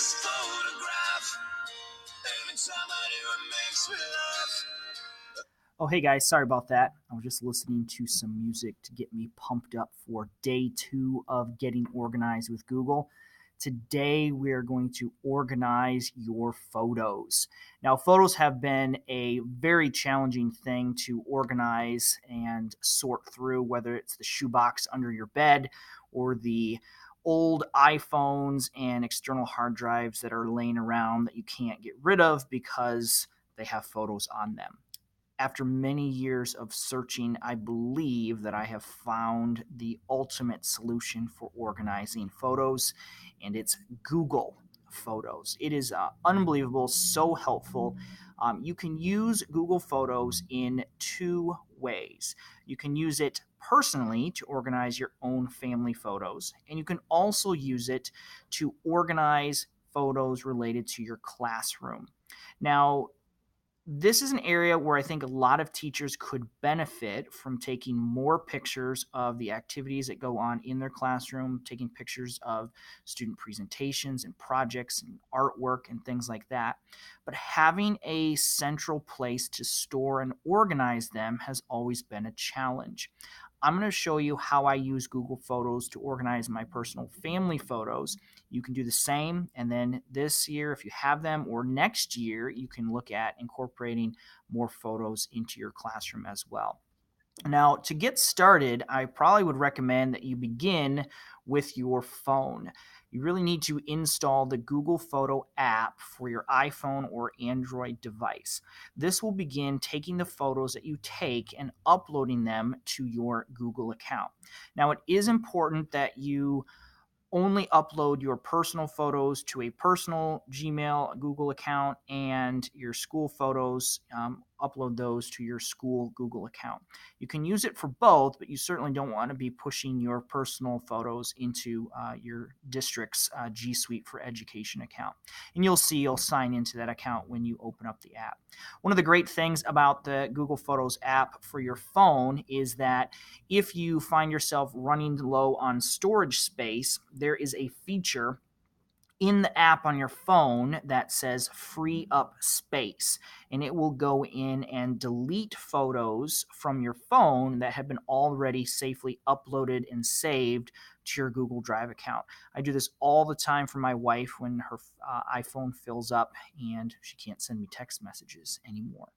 this photograph. Every time I do, it makes me laugh. Oh, hey guys, sorry about that. I was just listening to some music to get me pumped up for day 2 of getting organized with Google. Today, we're going to organize your photos. Now, photos have been a very challenging thing to organize and sort through, whether it's the shoebox under your bed or the old iPhones and external hard drives that are laying around that you can't get rid of because they have photos on them. After many years of searching, I believe that I have found the ultimate solution for organizing photos, and it's Google Photos. It is unbelievable, so helpful. You can use Google Photos in 2 ways. You can use it personally to organize your own family photos, and you can also use it to organize photos related to your classroom. Now, this is an area where I think a lot of teachers could benefit from taking more pictures of the activities that go on in their classroom, taking pictures of student presentations and projects and artwork and things like that. But having a central place to store and organize them has always been a challenge. I'm going to show you how I use Google Photos to organize my personal family photos. You can do the same, and then this year, if you have them, or next year, you can look at incorporating more photos into your classroom as well. Now, to get started, I probably would recommend that you begin with your phone. You really need to install the Google Photo app for your iPhone or Android device. This will begin taking the photos that you take and uploading them to your Google account. Now, it is important that you only upload your personal photos to a personal Gmail, Google account, and your school photos, upload those to your school Google account. You can use it for both, but you certainly don't want to be pushing your personal photos into your district's G Suite for Education account. And you'll see you'll sign into that account when you open up the app. One of the great things about the Google Photos app for your phone is that if you find yourself running low on storage space, there is a feature in the app on your phone that says free up space, and it will go in and delete photos from your phone that have been already safely uploaded and saved to your Google Drive account. I do this all the time for my wife when her iPhone fills up and she can't send me text messages anymore.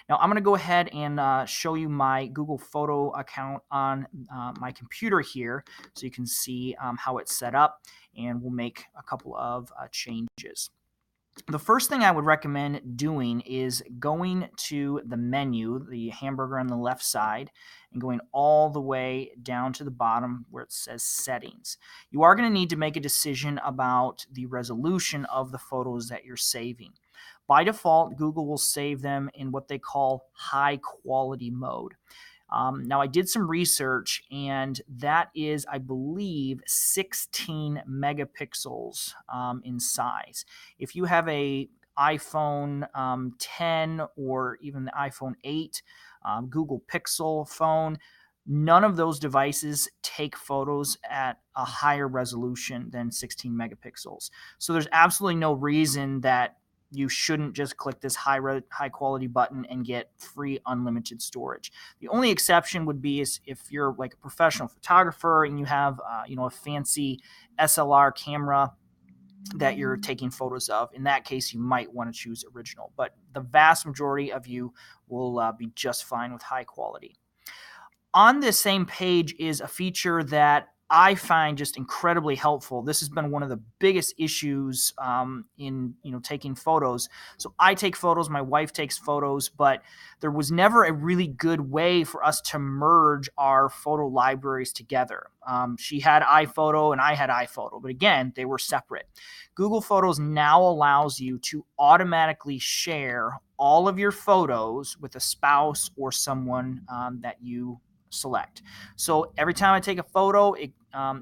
Now, I'm going to go ahead and show you my Google Photo account on my computer here so you can see how it's set up, and we'll make a couple of changes. The first thing I would recommend doing is going to the menu, the hamburger on the left side, and going all the way down to the bottom where it says Settings. You are going to need to make a decision about the resolution of the photos that you're saving. By default, Google will save them in what they call high quality mode. Now, I did some research, and that is, I believe, 16 megapixels in size. If you have a iPhone 10 or even the iPhone 8, Google Pixel phone, none of those devices take photos at a higher resolution than 16 megapixels. So there's absolutely no reason that you shouldn't just click this high quality button and get free unlimited storage. The only exception would be is if you're like a professional photographer and you have a fancy SLR camera that you're taking photos of. In that case, you might want to choose original, but the vast majority of you will be just fine with high quality. On this same page is a feature that I find just incredibly helpful. This has been one of the biggest issues in taking photos. So I take photos, my wife takes photos, but there was never a really good way for us to merge our photo libraries together. She had iPhoto and I had iPhoto, but again, they were separate. Google Photos now allows you to automatically share all of your photos with a spouse or someone that you select. So every time I take a photo,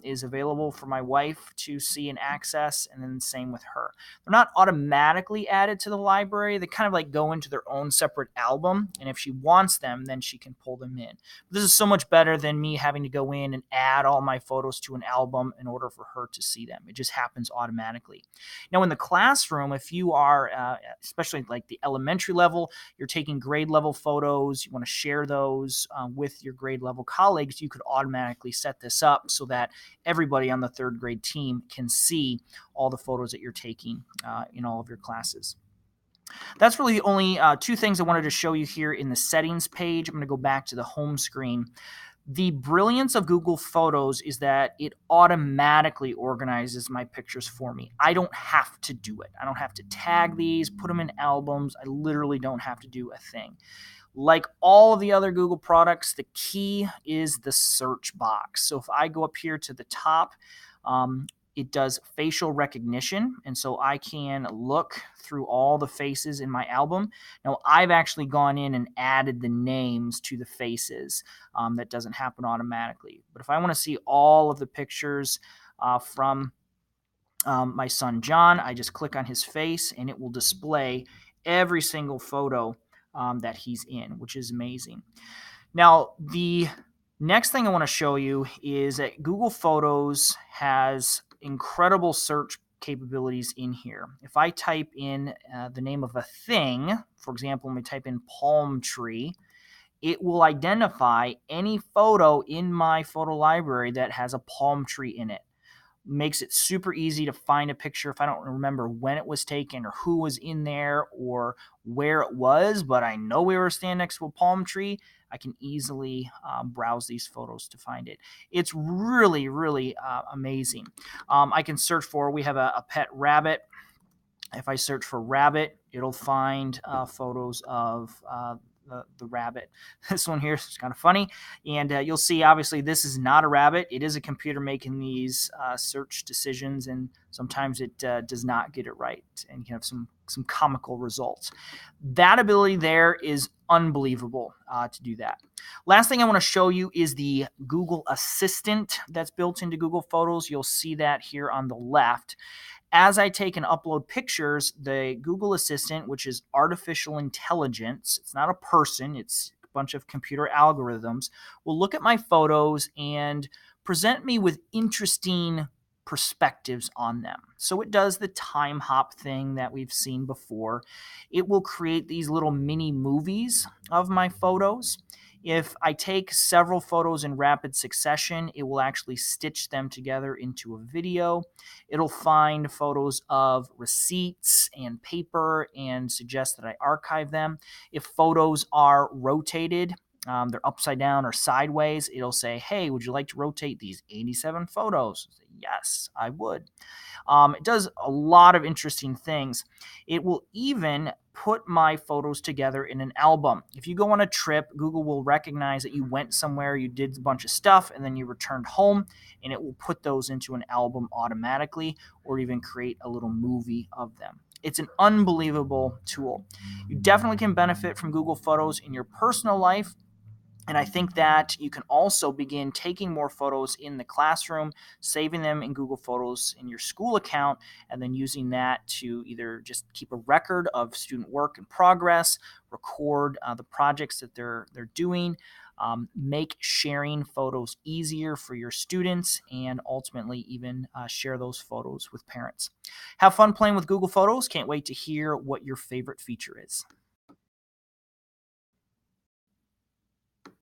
is available for my wife to see and access, and then same with her. They're not automatically added to the library. They kind of like go into their own separate album, and if she wants them, then she can pull them in. But this is so much better than me having to go in and add all my photos to an album in order for her to see them. It just happens automatically. Now, in the classroom, if you are, especially like the elementary level, you're taking grade level photos, you want to share those with your grade level colleagues, you could automatically set this up so that everybody on the third grade team can see all the photos that you're taking in all of your classes. That's really the only two things I wanted to show you here in the settings page. I'm going to go back to the home screen. The brilliance of Google Photos is that it automatically organizes my pictures for me. I don't have to do it. I don't have to tag these, put them in albums. I literally don't have to do a thing. Like all of the other Google products, the key is the search box. So if I go up here to the top, it does facial recognition, and so I can look through all the faces in my album. Now, I've actually gone in and added the names to the faces. That doesn't happen automatically. But if I want to see all of the pictures from my son John, I just click on his face, and it will display every single photo that he's in, which is amazing. Now, the next thing I want to show you is that Google Photos has incredible search capabilities in here. If I type in the name of a thing, for example, when we type in palm tree, it will identify any photo in my photo library that has a palm tree in it. Makes it super easy to find a picture if I don't remember when it was taken or who was in there or where it was, but I know we were standing next to a palm tree. I can easily browse these photos to find it. It's really, really amazing. I can search for, we have a pet rabbit. If I search for rabbit, it'll find photos of the rabbit. This one here is kind of funny, and you'll see obviously this is not a rabbit. It is a computer making these search decisions, and sometimes it does not get it right, and you can have some comical results. That ability there is unbelievable to do that. Last thing I want to show you is the Google Assistant that's built into Google Photos. You'll see that here on the left. As I take and upload pictures, the Google Assistant, which is artificial intelligence, it's not a person, it's a bunch of computer algorithms, will look at my photos and present me with interesting perspectives on them. So it does the time hop thing that we've seen before. It will create these little mini movies of my photos. If I take several photos in rapid succession, it will actually stitch them together into a video. It'll find photos of receipts and paper and suggest that I archive them. If photos are rotated, they're upside down or sideways, it'll say, hey, would you like to rotate these 87 photos? Yes, I would. It does a lot of interesting things. It will even put my photos together in an album. If you go on a trip, Google will recognize that you went somewhere, you did a bunch of stuff, and then you returned home, and it will put those into an album automatically or even create a little movie of them. It's an unbelievable tool. You definitely can benefit from Google Photos in your personal life. And I think that you can also begin taking more photos in the classroom, saving them in Google Photos in your school account, and then using that to either just keep a record of student work in progress, record the projects that they're doing, make sharing photos easier for your students, and ultimately even share those photos with parents. Have fun playing with Google Photos. Can't wait to hear what your favorite feature is.